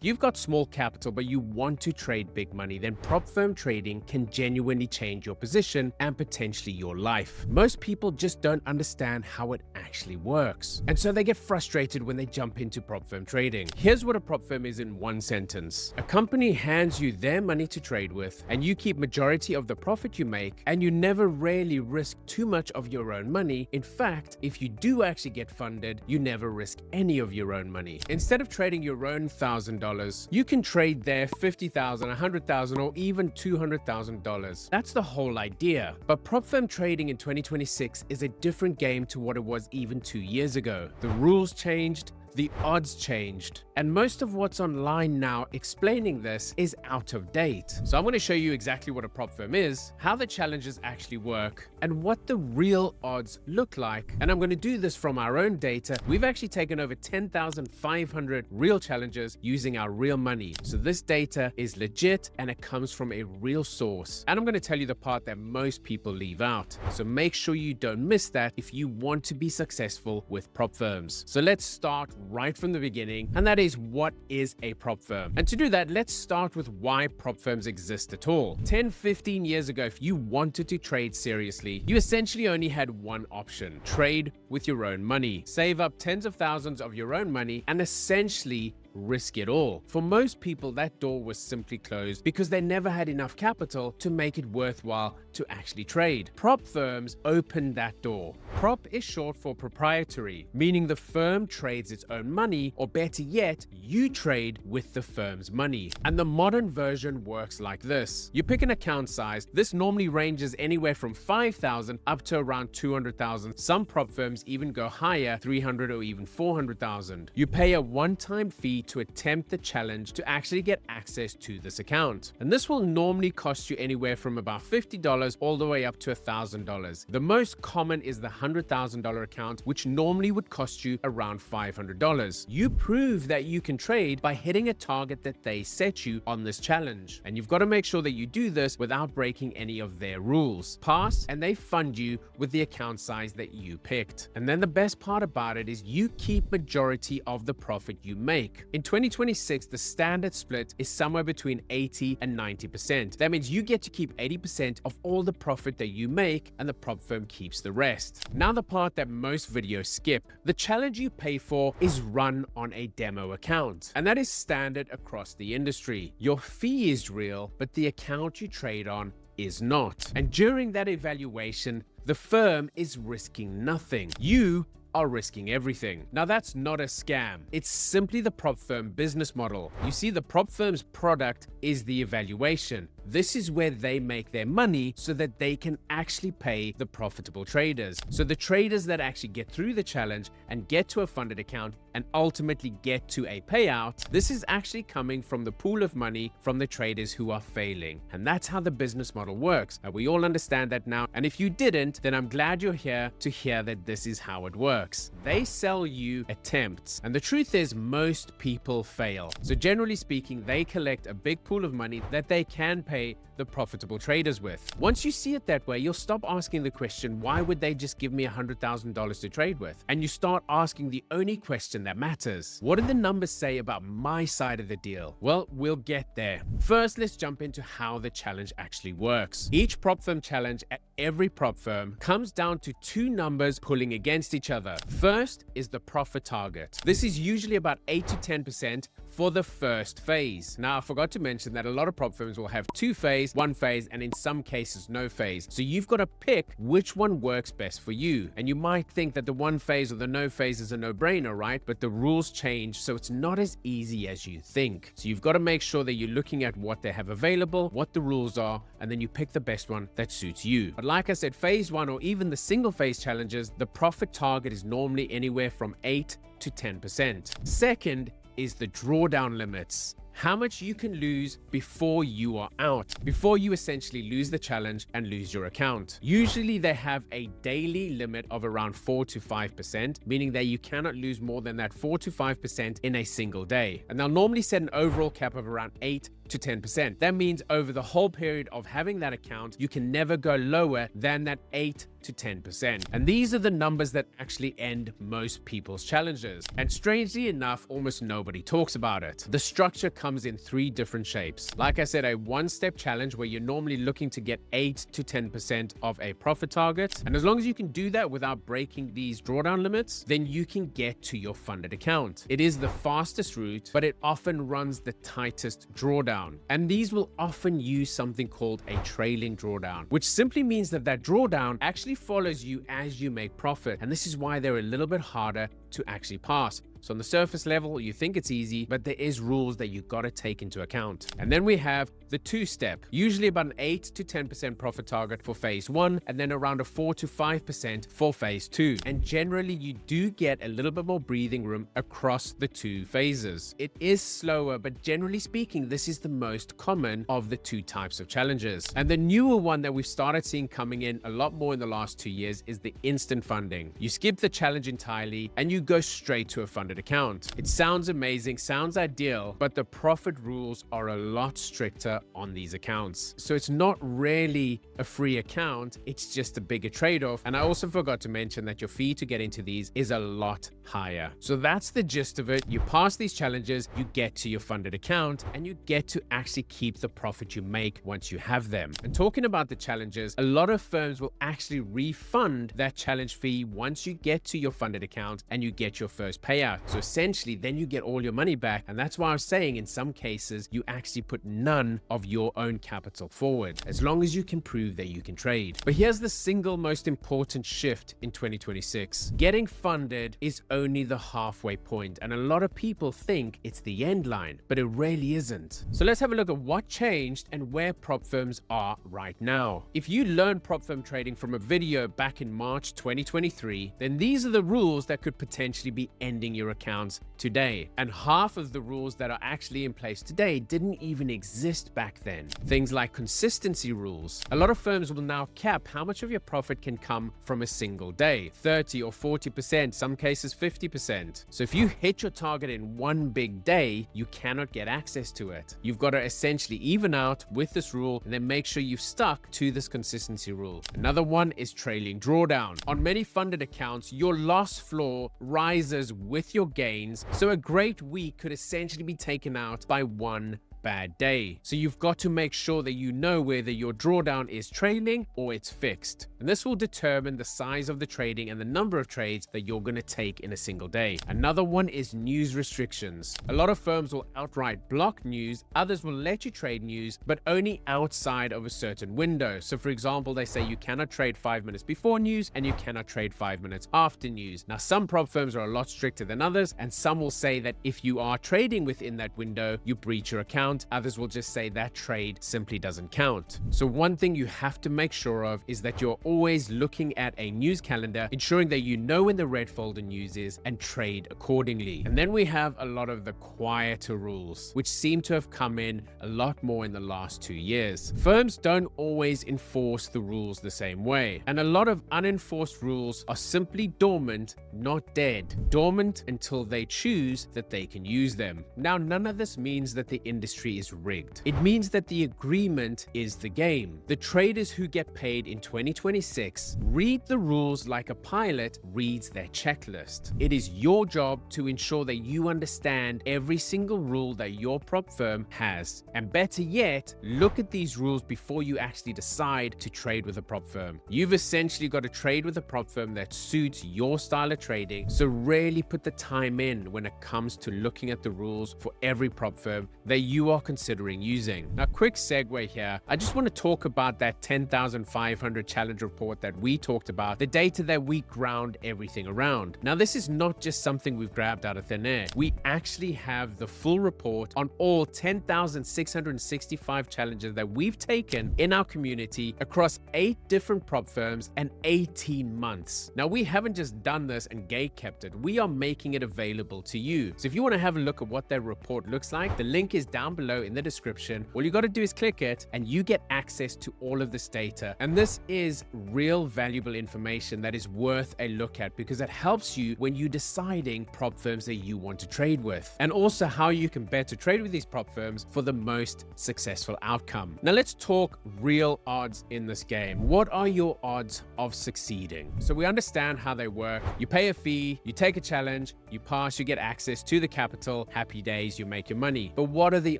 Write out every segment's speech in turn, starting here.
You've got small capital, but you want to trade big money, then prop firm trading can genuinely change your position and potentially your life. Most people just don't understand how it actually works, and so they get frustrated when they jump into prop firm trading. Here's what a prop firm is in one sentence. A company hands you their money to trade with, and you keep majority of the profit you make, and you never really risk too much of your own money. In fact, if you do actually get funded, you never risk any of your own money. Instead of trading your own $1,000, you can trade their $50,000, $100,000, or even $200,000. That's the whole idea. But prop firm trading in 2026 is a different game to what it was even 2 years ago. The rules changed, the odds changed, and most of what's online now explaining this is out of date. So I'm going to show you exactly what a prop firm is, how the challenges actually work, and what the real odds look like. And I'm going to do this from our own data. We've actually taken over 10,500 real challenges using our real money. So this data is legit and it comes from a real source. And I'm going to tell you the part that most people leave out. So make sure you don't miss that if you want to be successful with prop firms. So let's start right from the beginning, and that is, what is a prop firm? And to do that, let's start with why prop firms exist at all. 10-15 years ago, if you wanted to trade seriously, you essentially only had one option: trade with your own money. Save up tens of thousands of your own money and essentially risk it all. For most people, that door was simply closed because they never had enough capital to make it worthwhile to actually trade. Prop firms opened that door. Prop is short for proprietary, meaning the firm trades its own money, or better yet, you trade with the firm's money. And the modern version works like this. You pick an account size. This normally ranges anywhere from 5,000 up to around 200,000. Some prop firms even go higher, 300 or even 400,000. You pay a one-time fee to attempt the challenge to actually get access to this account. And this will normally cost you anywhere from about $50 all the way up to $1,000. The most common is the $100,000 account, which normally would cost you around $500. You prove that you can trade by hitting a target that they set you on this challenge. And you've got to make sure that you do this without breaking any of their rules. Pass, and they fund you with the account size that you picked. And then the best part about it is you keep majority of the profit you make. In 2026, the standard split is somewhere between 80 and 90%. That means you get to keep 80% of all the profit that you make, and the prop firm keeps the rest. Now the part that most videos skip. The challenge you pay for is run on a demo account, and that is standard across the industry. Your fee is real, but the account you trade on is not. And during that evaluation, the firm is risking nothing. You are risking everything. Now that's not a scam. It's simply the prop firm business model. You see, the prop firm's product is the evaluation. This is where they make their money so that they can actually pay the profitable traders. So the traders that actually get through the challenge and get to a funded account and ultimately get to a payout, this is actually coming from the pool of money from the traders who are failing. And that's how the business model works. And we all understand that now. And if you didn't, then I'm glad you're here to hear that this is how it works. They sell you attempts. And the truth is, most people fail. So generally speaking, they collect a big pool of money that they can pay the profitable traders with. Once you see it that way, you'll stop asking the question, why would they just give me $100,000 to trade with? And you start asking the only question that matters. What do the numbers say about my side of the deal? Well, we'll get there. First, let's jump into how the challenge actually works. Each prop firm challenge at every prop firm comes down to two numbers pulling against each other. First is the profit target. This is usually about 8 to 10% for the first phase. Now, I forgot to mention that a lot of prop firms will have two phase, one phase, and in some cases, no phase. So you've got to pick which one works best for you. And you might think that the one phase or the no phase is a no-brainer, right? But the rules change, so it's not as easy as you think. So you've got to make sure that you're looking at what they have available, what the rules are, and then you pick the best one that suits you. But like I said, phase one or even the single phase challenges, the profit target is normally anywhere from 8 to 10%. Second is the drawdown limits. How much you can lose before you are out, before you essentially lose the challenge and lose your account. Usually they have a daily limit of around 4 to 5%, meaning that you cannot lose more than that 4 to 5% in a single day. And they'll normally set an overall cap of around 8 to 10%. That means over the whole period of having that account, you can never go lower than that 8 to 10%. And these are the numbers that actually end most people's challenges. And strangely enough, almost nobody talks about it. The structure comes in 3 different shapes. Like I said, a one-step challenge where you're normally looking to get 8 to 10% of a profit target. And as long as you can do that without breaking these drawdown limits, then you can get to your funded account. It is the fastest route, but it often runs the tightest drawdown. And these will often use something called a trailing drawdown, which simply means that that drawdown actually follows you as you make profit. And this is why they're a little bit harder to actually pass. So on the surface level, you think it's easy, but there is rules that you got to take into account. And then we have the 2-step, usually about an 8 to 10% profit target for phase 1, and then around a 4 to 5% for phase 2. And generally, you do get a little bit more breathing room across the 2 phases. It is slower, but generally speaking, this is the most common of the 2 types of challenges. And the newer one that we've started seeing coming in a lot more in the last 2 years is the instant funding. You skip the challenge entirely and you go straight to a funded account. It sounds amazing, sounds ideal, but the profit rules are a lot stricter on these accounts. So it's not really a free account, it's just a bigger trade-off. And I also forgot to mention that your fee to get into these is a lot higher. So that's the gist of it. You pass these challenges, you get to your funded account, and you get to actually keep the profit you make once you have them. And talking about the challenges, a lot of firms will actually refund that challenge fee once you get to your funded account and you get your first payout. So essentially, then you get all your money back. And that's why I was saying in some cases, you actually put none of your own capital forward, as long as you can prove that you can trade. But here's the single most important shift in 2026. Getting funded is only the halfway point, and a lot of people think it's the end line, but it really isn't. So let's have a look at what changed and where prop firms are right now. If you learned prop firm trading from a video back in March 2023, then these are the rules that could potentially be ending your accounts today. And half of the rules that are actually in place today didn't even exist back then. Things like consistency rules. A lot of firms will now cap how much of your profit can come from a single day, 30 or 40%, some cases 50%. So if you hit your target in one big day, you cannot get access to it. You've got to essentially even out with this rule and then make sure you've stuck to this consistency rule. Another one is trailing drawdown. On many funded accounts, your loss floor rises with your gains, so a great week could essentially be taken out by one bad day. So you've got to make sure that you know whether your drawdown is trailing or it's fixed. And this will determine the size of the trading and the number of trades that you're going to take in a single day. Another one is news restrictions. A lot of firms will outright block news. Others will let you trade news, but only outside of a certain window. So for example, they say you cannot trade 5 minutes before news and you cannot trade 5 minutes after news. Now, some prop firms are a lot stricter than others, and some will say that if you are trading within that window, you breach your account. Others will just say that trade simply doesn't count. So one thing you have to make sure of is that you're always looking at a news calendar, ensuring that you know when the red folder news is and trade accordingly. And then we have a lot of the quieter rules, which seem to have come in a lot more in the last 2 years. Firms don't always enforce the rules the same way, and a lot of unenforced rules are simply dormant, not dead. Dormant until they choose that they can use them. Now, none of this means that the industry is rigged. It means that the agreement is the game. The traders who get paid in 2026 read the rules like a pilot reads their checklist. It is your job to ensure that you understand every single rule that your prop firm has. And better yet, look at these rules before you actually decide to trade with a prop firm. You've essentially got to trade with a prop firm that suits your style of trading. So really put the time in when it comes to looking at the rules for every prop firm that you are considering using. Now, quick segue here. I just want to talk about that 10,500 challenge report that we talked about, the data that we ground everything around. Now, this is not just something we've grabbed out of thin air. We actually have the full report on all 10,665 challenges that we've taken in our community across 8 different prop firms and 18 months. Now, we haven't just done this and gate kept it. We are making it available to you. So if you want to have a look at what that report looks like, the link is down below in the description. All you got to do is click it and you get access to all of this data. And this is real valuable information that is worth a look at because it helps you when you're deciding prop firms that you want to trade with, and also how you can better trade with these prop firms for the most successful outcome. Now let's talk real odds in this game. What are your odds of succeeding? So we understand how they work. You pay a fee, you take a challenge, you pass, you get access to the capital, happy days, you make your money. But what are the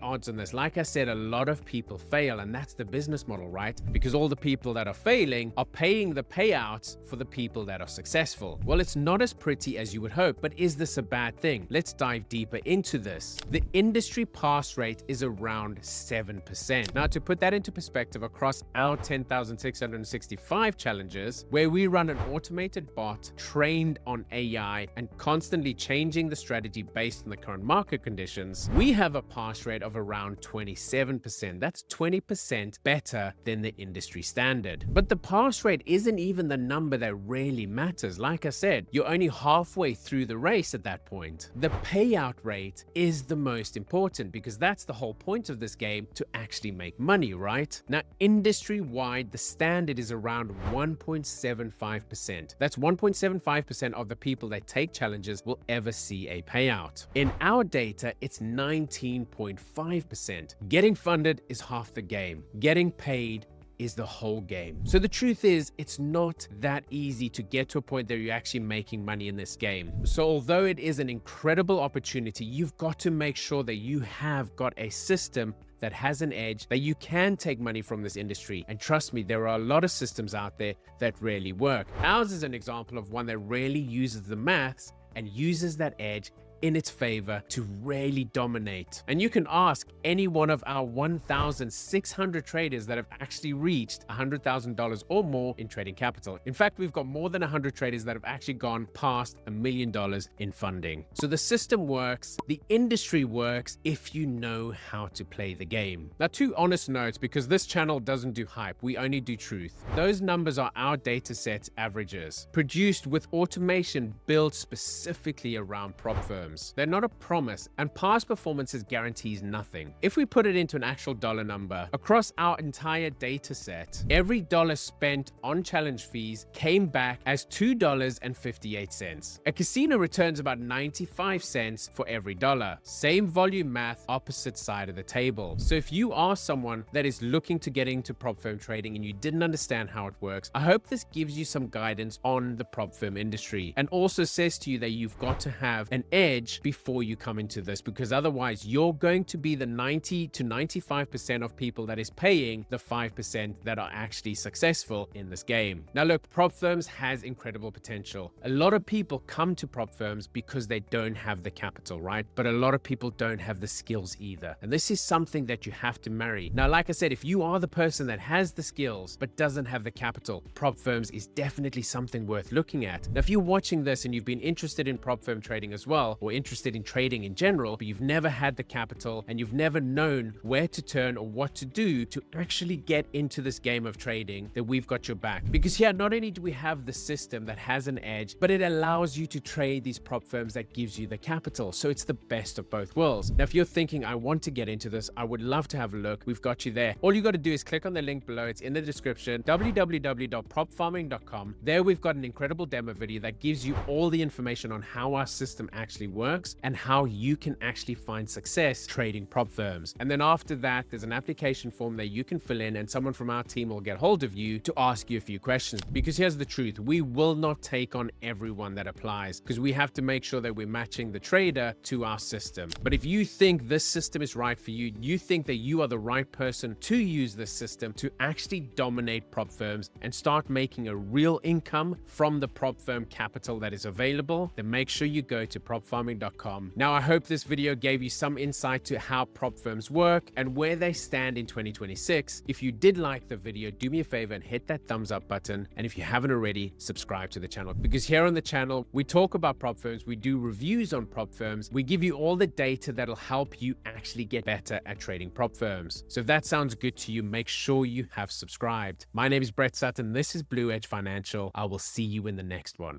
odds on this? Like I said, a lot of people fail, and that's the business model, right? Because all the people that are failing are paying the payouts for the people that are successful. Well, it's not as pretty as you would hope, but is this a bad thing? Let's dive deeper into this. The industry pass rate is around 7%. Now, to put that into perspective, across our 10,665 challenges, where we run an automated bot trained on AI and constantly changing the strategy based on the current market conditions, we have a pass rate of around 27%. That's 20% better than the industry standard. But the pass rate isn't even the number that really matters. Like I said, you're only halfway through the race at that point. The payout rate is the most important because that's the whole point of this game, to actually make money, right? Now, industry-wide, the standard is around 1.75%. That's 1.75% of the people that take challenges will ever see a payout. In our data, it's 19.5%. Getting funded is half the game. Getting paid is the whole game. So the truth is, it's not that easy to get to a point that you're actually making money in this game. So although it is an incredible opportunity, you've got to make sure that you have got a system that has an edge, that you can take money from this industry. And trust me, there are a lot of systems out there that really work. Ours is an example of one that really uses the maths and uses that edge in its favor to really dominate. And you can ask any one of our 1,600 traders that have actually reached $100,000 or more in trading capital. In fact, we've got more than 100 traders that have actually gone past $1 million in funding. So the system works, the industry works if you know how to play the game. Now, two honest notes, because this channel doesn't do hype, we only do truth. Those numbers are our data set averages, produced with automation built specifically around prop firms. They're not a promise, and past performances guarantees nothing. If we put it into an actual dollar number, across our entire data set, every dollar spent on challenge fees came back as $2.58. A casino returns about 95 cents for every dollar. Same volume math, opposite side of the table. So if you are someone that is looking to get into prop firm trading and you didn't understand how it works, I hope this gives you some guidance on the prop firm industry, and also says to you that you've got to have an edge before you come into this, because otherwise you're going to be the 90 to 95% of people that is paying the 5% that are actually successful in this game. Now look, prop firms has incredible potential. A lot of people come to prop firms because they don't have the capital, right? But a lot of people don't have the skills either. And this is something that you have to marry. Now, like I said, if you are the person that has the skills but doesn't have the capital, prop firms is definitely something worth looking at. Now, if you're watching this and you've been interested in prop firm trading as well, or interested in trading in general, but you've never had the capital and you've never known where to turn or what to do to actually get into this game of trading, then we've got your back. Because here, not only do we have the system that has an edge, but it allows you to trade these prop firms that gives you the capital. So it's the best of both worlds. Now, if you're thinking, I want to get into this, I would love to have a look, we've got you there. All you got to do is click on the link below. It's in the description, www.propfarming.com. There we've got an incredible demo video that gives you all the information on how our system actually works and how you can actually find success trading prop firms. And then after that, there's an application form that you can fill in, and someone from our team will get hold of you to ask you a few questions. Because here's the truth, we will not take on everyone that applies, because we have to make sure that we're matching the trader to our system. But if you think this system is right for you, you think that you are the right person to use this system to actually dominate prop firms and start making a real income from the prop firm capital that is available, then make sure you go to propfarming.com. Now, I hope this video gave you some insight to how prop firms work and where they stand in 2026. If you did like the video, do me a favor and hit that thumbs up button. And if you haven't already, subscribe to the channel, because here on the channel, we talk about prop firms, we do reviews on prop firms, we give you all the data that'll help you actually get better at trading prop firms. So if that sounds good to you, make sure you have subscribed. My name is Brett Sutton. This is Blue Edge Financial. I will see you in the next one.